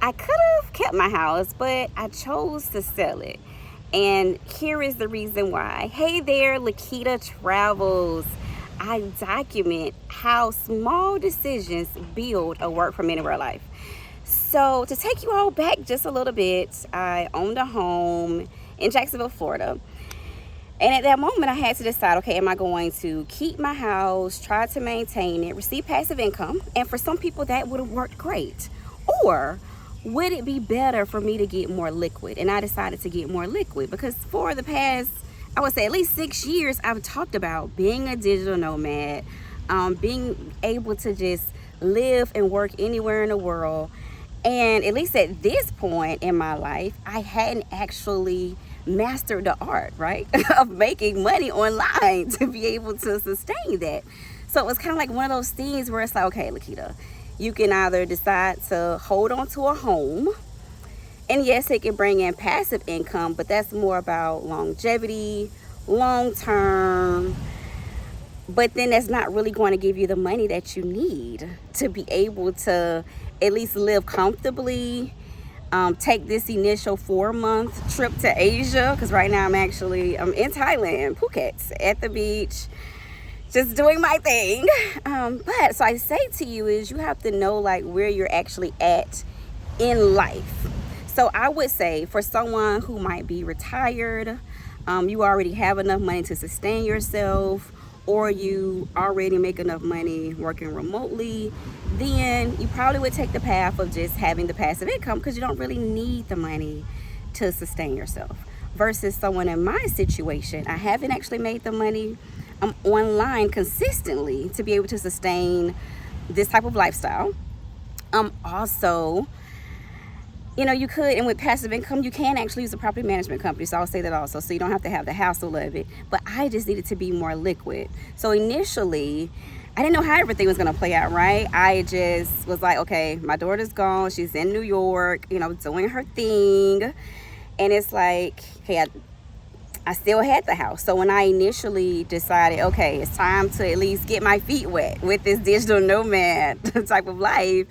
I could have kept my house, but I chose to sell it. And here is the reason why. Hey there, Lakita Travels. I document how small decisions build a work from anywhere life. So, to take you all back just a little bit, I owned a home in Jacksonville, Florida. And at that moment, I had to decide, okay, am I going to keep my house, try to maintain it, receive passive income? And for some people, that would have worked great. Or would it be better for me to get more liquid? And I decided to get more liquid because for the past, I would say at least 6 years, I've talked about being a digital nomad, being able to just live and work anywhere in the world. And at least at this point in my life, I hadn't actually mastered the art, right, of making money online to be able to sustain that. So it was kind of like one of those things where it's like, okay, Lakita, you can either decide to hold on to a home, and yes, it can bring in passive income, but that's more about longevity, long term. But then that's not really going to give you the money that you need to be able to at least live comfortably. Take this initial 4-month trip to Asia, because right now I'm in Thailand, Phuket, at the beach, just doing my thing. But so I say to you is you have to know like where you're actually at in life. So I would say for someone who might be retired, you already have enough money to sustain yourself, or you already make enough money working remotely, then you probably would take the path of just having the passive income because you don't really need the money to sustain yourself. Versus someone in my situation, I haven't actually made the money online consistently to be able to sustain this type of lifestyle. Also, you could, and with passive income, you can actually use a property management company. So I'll say that also. So you don't have to have the hassle of it. But I just needed to be more liquid. So initially, I didn't know how everything was going to play out, right? I just was like, okay, my daughter's gone. She's in New York, doing her thing. And it's like, hey, I still had the house. So when I initially decided, okay, it's time to at least get my feet wet with this digital nomad type of life,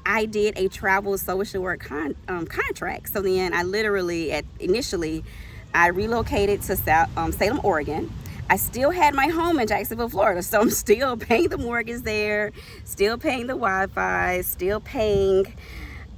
I did a travel social work contract. So then I initially I relocated to Salem, Oregon. I still had my home in Jacksonville, Florida. So I'm still paying the mortgage there, still paying the Wi-Fi, still paying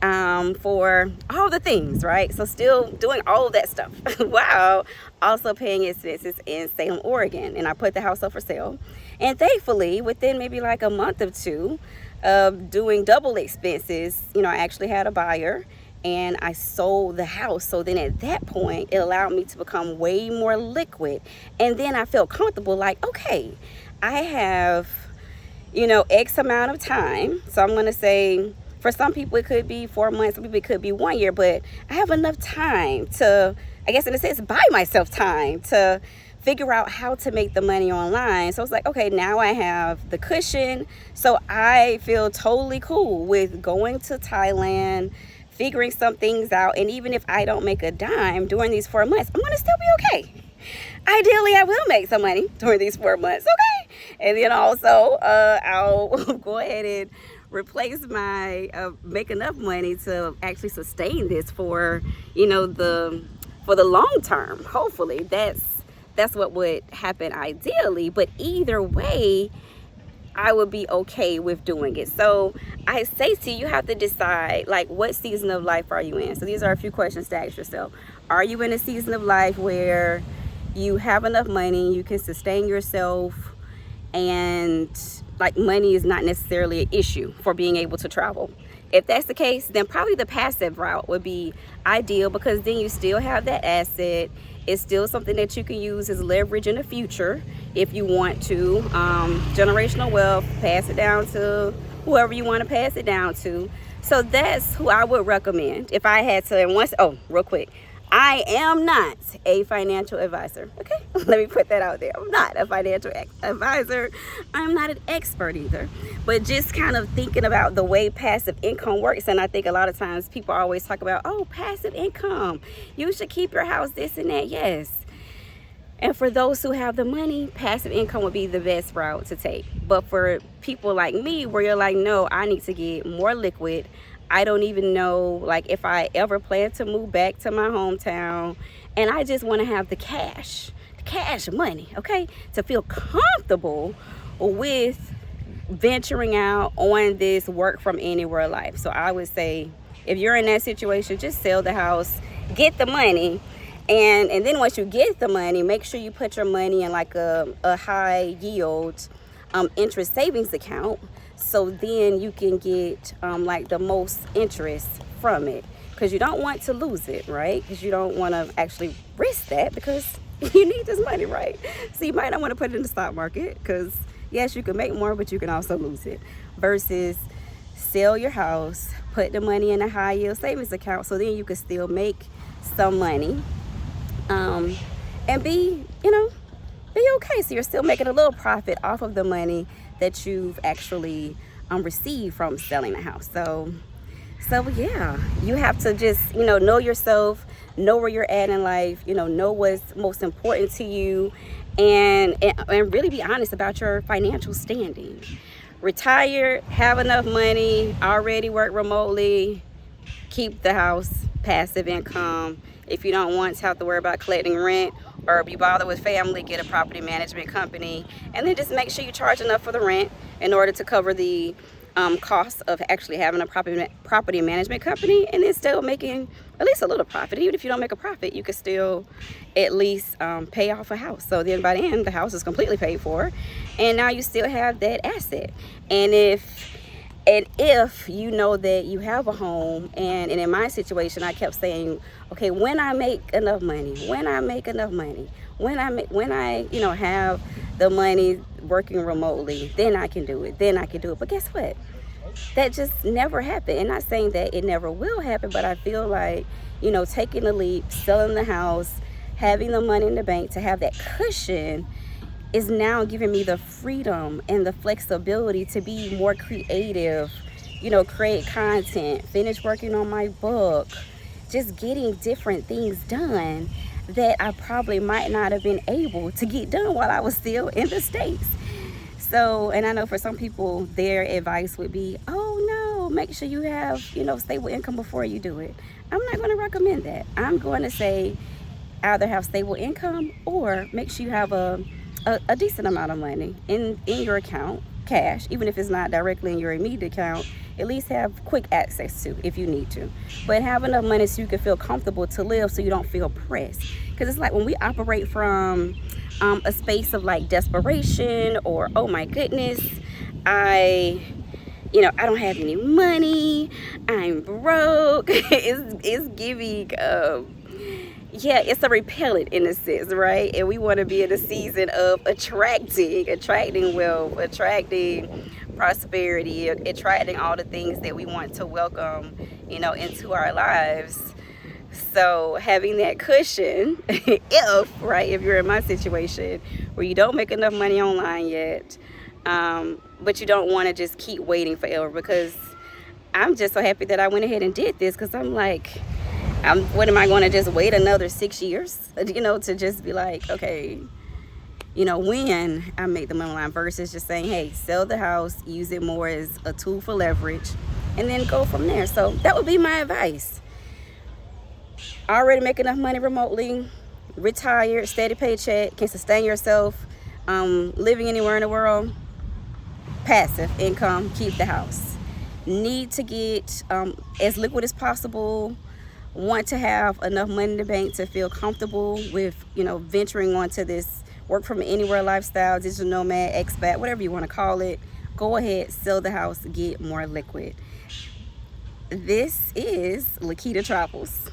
for all the things, right? So still doing all of that stuff. Wow. Also paying expenses in Salem, Oregon. And I put the house up for sale. And thankfully, within maybe like a month or two of doing double expenses, I actually had a buyer and I sold the house. So then at that point, it allowed me to become way more liquid. And then I felt comfortable like, okay, I have, X amount of time. So I'm going to say, for some people, it could be 4 months. Some people, it could be 1 year. But I have enough time to, I guess in a sense, buy myself time to figure out how to make the money online. So it's like, okay, now I have the cushion. So I feel totally cool with going to Thailand, figuring some things out. And even if I don't make a dime during these 4 months, I'm going to still be okay. Ideally, I will make some money during these 4 months. Okay. And then also, I'll go ahead and replace make enough money to actually sustain this for, for the long term. Hopefully that's what would happen ideally. But either way, I would be okay with doing it. So I say to you, you have to decide, like, what season of life are you in? So these are a few questions to ask yourself. Are you in a season of life where you have enough money, you can sustain yourself, and like money is not necessarily an issue for being able to travel? If that's the case, then probably the passive route would be ideal, because then you still have that asset. It's still something that you can use as leverage in the future if you want to. Generational wealth, pass it down to whoever you want to pass it down to. So that's who I would recommend if I had to. And real quick, I am not a financial advisor. Okay, let me put that out there. I'm not a financial advisor. I'm not an expert either. But just kind of thinking about the way passive income works. And I think a lot of times people always talk about, oh, passive income. You should keep your house, this and that. Yes. And for those who have the money, passive income would be the best route to take. But for people like me, where you're like, no, I need to get more liquid. I don't even know like if I ever plan to move back to my hometown, and I just want to have the cash money, okay, to feel comfortable with venturing out on this work from anywhere life. So I would say if you're in that situation, just sell the house, get the money, and then once you get the money, make sure you put your money in like a high yield interest savings account, so then you can get like the most interest from it, because you don't want to lose it, right? Because you don't want to actually risk that, because you need this money, right? So you might not want to put it in the stock market, because yes, you can make more, but you can also lose it, versus sell your house, put the money in a high yield savings account, so then you can still make some money and be okay. So you're still making a little profit off of the money that you've actually received from selling the house. So yeah, you have to just know yourself, know where you're at in life, know what's most important to you, and really be honest about your financial standing. Retire, have enough money, already work remotely, keep the house, passive income. If you don't want to have to worry about collecting rent or be bothered with family, get a property management company, and then just make sure you charge enough for the rent in order to cover the cost of actually having a property management company, and then still making at least a little profit. Even if you don't make a profit, you can still at least pay off a house. So then by the end, the house is completely paid for, and now you still have that asset. And if you know that you have a home, and in my situation, I kept saying, okay, when I make enough money, when I have the money working remotely, then I can do it. But guess what? That just never happened. And not saying that it never will happen, but I feel like, taking the leap, selling the house, having the money in the bank to have that cushion is now giving me the freedom and the flexibility to be more creative, create content, finish working on my book, just getting different things done that I probably might not have been able to get done while I was still in the States. So, and I know for some people, their advice would be, oh no, make sure you have, stable income before you do it. I'm not going to recommend that. I'm going to say either have stable income or make sure you have a decent amount of money in your account, cash, even if it's not directly in your immediate account. At least have quick access to if you need to, but have enough money so you can feel comfortable to live, so you don't feel pressed. Because it's like when we operate from a space of like desperation, or oh my goodness, I don't have any money, I'm broke. it's giving it's a repellent in a sense, right? And we want to be in a season of attracting wealth, attracting prosperity, attracting all the things that we want to welcome, into our lives. So having that cushion, if you're in my situation where you don't make enough money online yet, but you don't want to just keep waiting forever, because I'm just so happy that I went ahead and did this, because I'm like, what am I going to just wait another 6 years, to just be like, okay, when I make the money line, versus just saying, hey, sell the house, use it more as a tool for leverage, and then go from there. So that would be my advice. Already make enough money remotely, retired, steady paycheck, can sustain yourself, living anywhere in the world, passive income, keep the house. Need to get as liquid as possible, want to have enough money in the bank to feel comfortable with, venturing onto this work from anywhere lifestyle, digital nomad, expat, whatever you want to call it. Go ahead, sell the house, get more liquid. This is Lakita Travels.